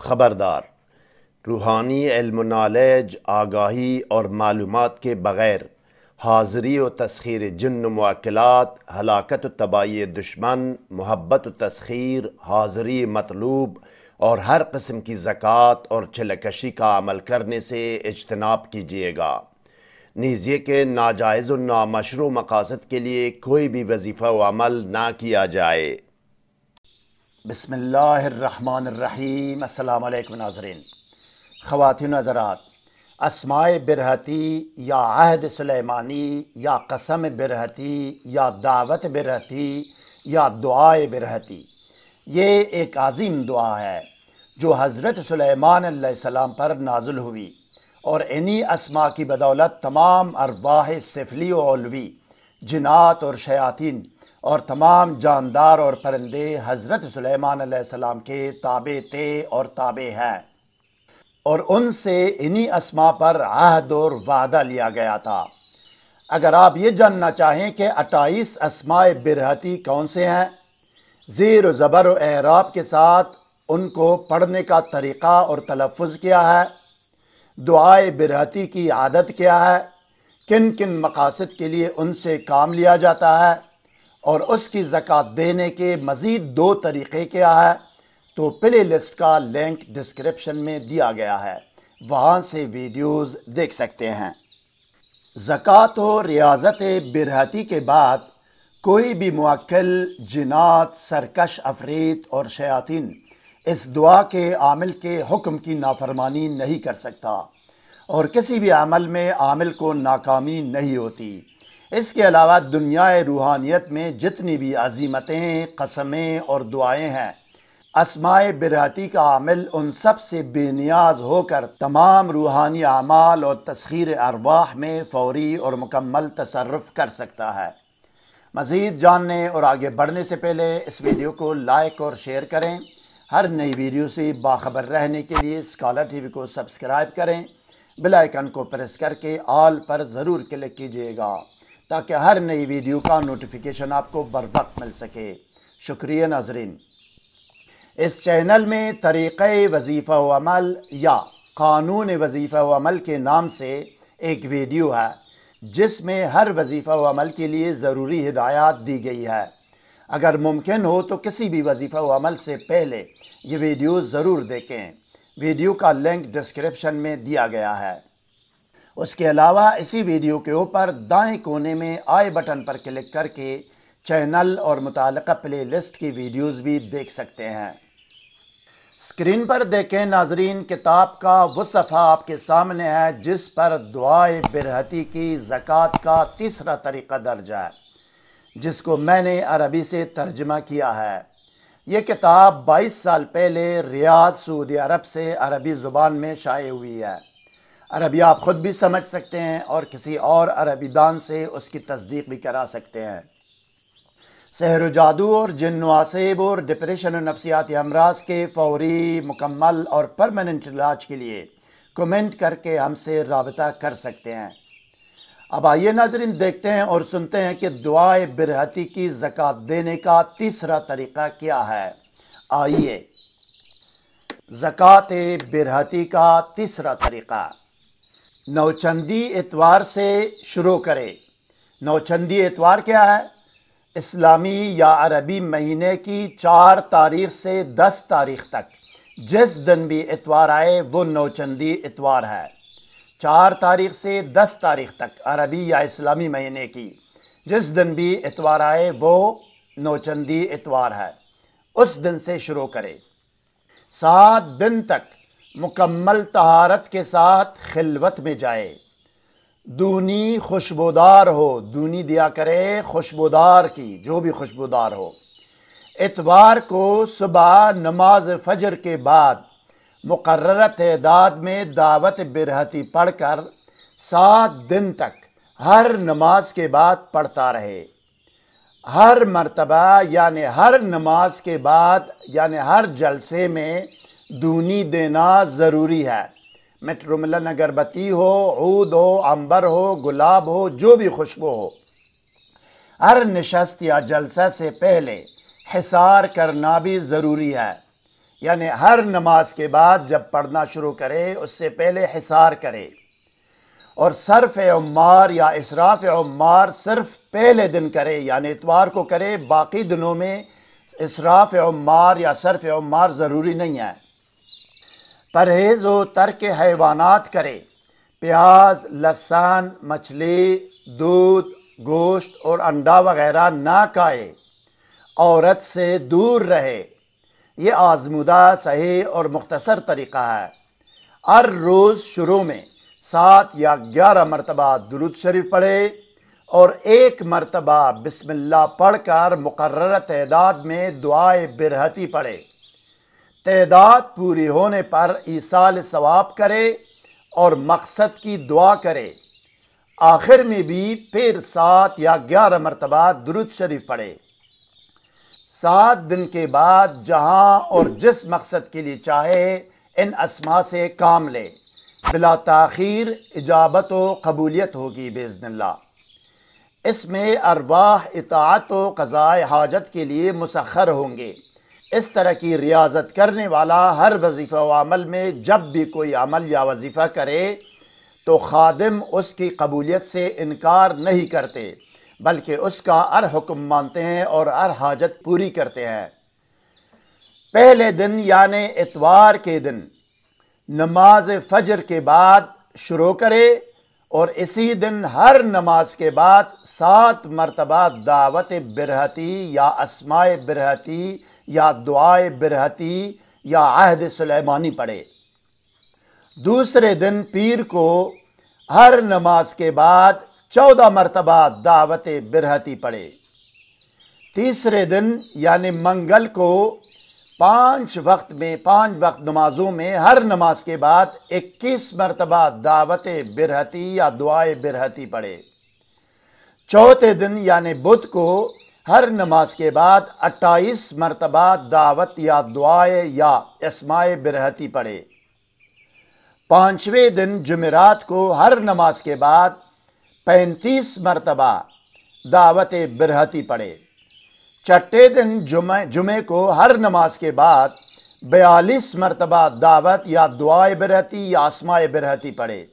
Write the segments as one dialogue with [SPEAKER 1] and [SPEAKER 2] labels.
[SPEAKER 1] خبردار، روحانی علم و نالج، آگاہی اور معلومات کے بغیر حاضری و تسخیر جن و موکلات، ہلاکت و تباہی دشمن، محبت و تسخیر، حاضری مطلوب اور ہر قسم کی زکوٰۃ اور چلکشی کا عمل کرنے سے اجتناب کیجیے گا، نیز یہ کہ ناجائز و نامشروع مقاصد کے لیے کوئی بھی وظیفہ و عمل نہ کیا جائے۔
[SPEAKER 2] بسم اللہ الرحمن الرحیم۔ السلام علیکم ناظرین۔ خواتین و حضرات، اسماء برہتی یا عہد سلیمانی یا قسم برہتی یا دعوت برہتی یا دعائے برہتی، یہ ایک عظیم دعا ہے جو حضرت سلیمان علیہ السلام پر نازل ہوئی، اور انہی اسماء کی بدولت تمام ارواح سفلی و علوی، جنات اور شیاطین اور تمام جاندار اور پرندے حضرت سلیمان علیہ السلام کے تابع تھے اور تابع ہیں، اور ان سے انہی اسماء پر عہد اور وعدہ لیا گیا تھا۔ اگر آپ یہ جاننا چاہیں کہ 28 اسماء برہتی کون سے ہیں، زیر و زبر و اعراب کے ساتھ ان کو پڑھنے کا طریقہ اور تلفظ کیا ہے، دعائے برہتی کی عادت کیا ہے، کن کن مقاصد کے لیے ان سے کام لیا جاتا ہے، اور اس کی زکوٰۃ دینے کے مزید 2 طریقے کیا ہے، تو پلے لسٹ کا لنک ڈسکرپشن میں دیا گیا ہے، وہاں سے ویڈیوز دیکھ سکتے ہیں۔ زکوٰۃ و ریاضت برہتی کے بعد کوئی بھی موکل، جنات، سرکش عفریت اور شیاطین اس دعا کے عامل کے حکم کی نافرمانی نہیں کر سکتا، اور کسی بھی عمل میں عامل کو ناکامی نہیں ہوتی۔ اس کے علاوہ دنیا روحانیت میں جتنی بھی عظیمتیں، قسمیں اور دعائیں ہیں، اسماء برہتی کا عامل ان سب سے بے نیاز ہو کر تمام روحانی اعمال اور تسخیر ارواح میں فوری اور مکمل تصرف کر سکتا ہے۔ مزید جاننے اور آگے بڑھنے سے پہلے اس ویڈیو کو لائک اور شیئر کریں۔ ہر نئی ویڈیو سے باخبر رہنے کے لیے اسکالر ٹی وی کو سبسکرائب کریں، بیل آئیکن کو پریس کر کے آل پر ضرور کلک کیجیے گا تاکہ ہر نئی ویڈیو کا نوٹیفیکیشن آپ کو بر وقت مل سکے۔ شکریہ ناظرین۔ اس چینل میں طریقہ وظیفہ و عمل یا قانون وظیفہ و عمل کے نام سے ایک ویڈیو ہے جس میں ہر وظیفہ و عمل کے لیے ضروری ہدایات دی گئی ہے۔ اگر ممکن ہو تو کسی بھی وظیفہ و عمل سے پہلے یہ ویڈیو ضرور دیکھیں، ویڈیو کا لنک ڈسکرپشن میں دیا گیا ہے۔ اس کے علاوہ اسی ویڈیو کے اوپر دائیں کونے میں آئی بٹن پر کلک کر کے چینل اور متعلقہ پلے لسٹ کی ویڈیوز بھی دیکھ سکتے ہیں۔ اسکرین پر دیکھیں ناظرین، کتاب کا وہ صفحہ آپ کے سامنے ہے جس پر دعائے برہتی کی زکوٰۃ کا تیسرا طریقہ درج ہے، جس کو میں نے عربی سے ترجمہ کیا ہے۔ یہ کتاب 22 سال پہلے ریاض، سعودی عرب سے عربی زبان میں شائع ہوئی ہے۔ عربی آپ خود بھی سمجھ سکتے ہیں اور کسی اور عربی دان سے اس کی تصدیق بھی کرا سکتے ہیں۔ سحر و جادو اور جن و عصیب اور ڈپریشن و نفسیاتی امراض کے فوری، مکمل اور پرماننٹ علاج کے لیے کمنٹ کر کے ہم سے رابطہ کر سکتے ہیں۔ اب آئیے ناظرین دیکھتے ہیں اور سنتے ہیں کہ دعائے برہتی کی زکوٰۃ دینے کا تیسرا طریقہ کیا ہے۔ آئیے، زکوٰۃ برہتی کا تیسرا طریقہ۔ نوچندی اتوار سے شروع کرے۔ نوچندی اتوار کیا ہے؟ اسلامی یا عربی مہینے کی 4 تاریخ سے 10 تاریخ تک جس دن بھی اتوار آئے وہ نوچندی اتوار ہے۔ 4 تاریخ سے 10 تاریخ تک عربی یا اسلامی مہینے کی جس دن بھی اتوار آئے وہ نوچندی اتوار ہے، اس دن سے شروع کرے۔ 7 دن تک مکمل طہارت کے ساتھ خلوت میں جائے، دونی خوشبودار ہو، دونی دیا کرے خوشبودار کی، جو بھی خوشبودار ہو۔ اتوار کو صبح نماز فجر کے بعد مقررہ تعداد میں دعوت برہتی پڑھ کر 7 دن تک ہر نماز کے بعد پڑھتا رہے۔ ہر مرتبہ یعنی ہر نماز کے بعد یعنی ہر جلسے میں دونی دینا ضروری ہے۔ میٹرو ملن اگربتی ہو، عود ہو، عنبر ہو، گلاب ہو، جو بھی خوشبو ہو، ہر نشست یا جلسہ سے پہلے حصار کرنا بھی ضروری ہے، یعنی ہر نماز کے بعد جب پڑھنا شروع کرے اس سے پہلے حصار کرے، اور صرف عمار یا اسراف عمار صرف پہلے دن کرے، یعنی اتوار کو کرے، باقی دنوں میں اسراف عمار یا صرف عمار ضروری نہیں ہے۔ پرہیز و ترک حیوانات کرے، پیاز، لہسن، مچھلی، دودھ، گوشت اور انڈا وغیرہ نہ کھائے، عورت سے دور رہے۔ یہ آزمودہ، صحیح اور مختصر طریقہ ہے۔ ہر روز شروع میں 7 یا 11 مرتبہ درود شریف پڑھے اور 1 مرتبہ بسم اللہ پڑھ کر مقررہ تعداد میں دعائے برہتی پڑھے۔ تعداد پوری ہونے پر ایصال ثواب کرے اور مقصد کی دعا کرے۔ آخر میں بھی پھر 7 یا 11 مرتبہ درود شریف پڑھے۔ 7 دن کے بعد جہاں اور جس مقصد کے لیے چاہے ان اسما سے کام لے، بلا تاخیر اجابت و قبولیت ہوگی باذن اللہ۔ اس میں ارواح اطاعت و قضاء حاجت کے لیے مسخر ہوں گے۔ اس طرح کی ریاضت کرنے والا ہر وظیفہ و عمل میں جب بھی کوئی عمل یا وظیفہ کرے تو خادم اس کی قبولیت سے انکار نہیں کرتے، بلکہ اس کا ہر حکم مانتے ہیں اور ہر حاجت پوری کرتے ہیں۔ پہلے دن یعنی اتوار کے دن نماز فجر کے بعد شروع کرے اور اسی دن ہر نماز کے بعد 7 مرتبہ دعوت برہتی یا اسماء برہتی یا دعائے برہتی یا عہد سلیمانی پڑھے۔ دوسرے دن پیر کو ہر نماز کے بعد 14 مرتبہ دعوت برہتی پڑھے۔ تیسرے دن یعنی منگل کو 5 وقت نمازوں میں ہر نماز کے بعد 21 مرتبہ دعوت برہتی یا دعائے برہتی پڑھے۔ چوتھے دن یعنی بدھ کو ہر نماز کے بعد 28 مرتبہ دعوت یا دعائے یا اسماء برہتی پڑھے۔ 5ویں دن جمعرات کو ہر نماز کے بعد 35 مرتبہ دعوت برہتی پڑھے۔ چھٹے دن جمعے کو ہر نماز کے بعد 42 مرتبہ دعوت یا دعائے برہتی یا اسماء برہتی پڑھے۔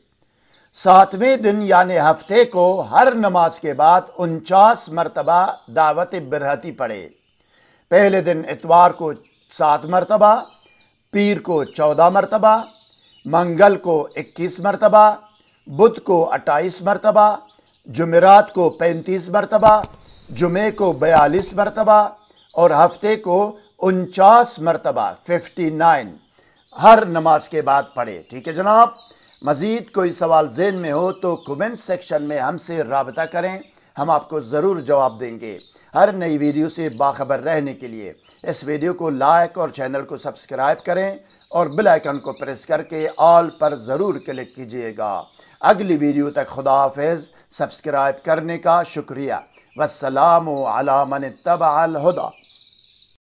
[SPEAKER 2] 7ویں دن یعنی ہفتے کو ہر نماز کے بعد 49 مرتبہ دعوت برہتی پڑھے۔ پہلے دن اتوار کو 7 مرتبہ، پیر کو 14 مرتبہ، منگل کو 21 مرتبہ، بدھ کو 28 مرتبہ، جمعرات کو 35 مرتبہ، جمعے کو 42 مرتبہ اور ہفتے کو 49 مرتبہ 59 ہر نماز کے بعد پڑھے۔ ٹھیک ہے جناب، مزید کوئی سوال ذہن میں ہو تو کمنٹ سیکشن میں ہم سے رابطہ کریں، ہم آپ کو ضرور جواب دیں گے۔ ہر نئی ویڈیو سے باخبر رہنے کے لیے اس ویڈیو کو لائک اور چینل کو سبسکرائب کریں اور بیل آئیکن کو پریس کر کے آل پر ضرور کلک کیجئے گا۔ اگلی ویڈیو تک خدا حافظ۔ سبسکرائب کرنے کا شکریہ۔ والسلام علی من اتبع الہدی۔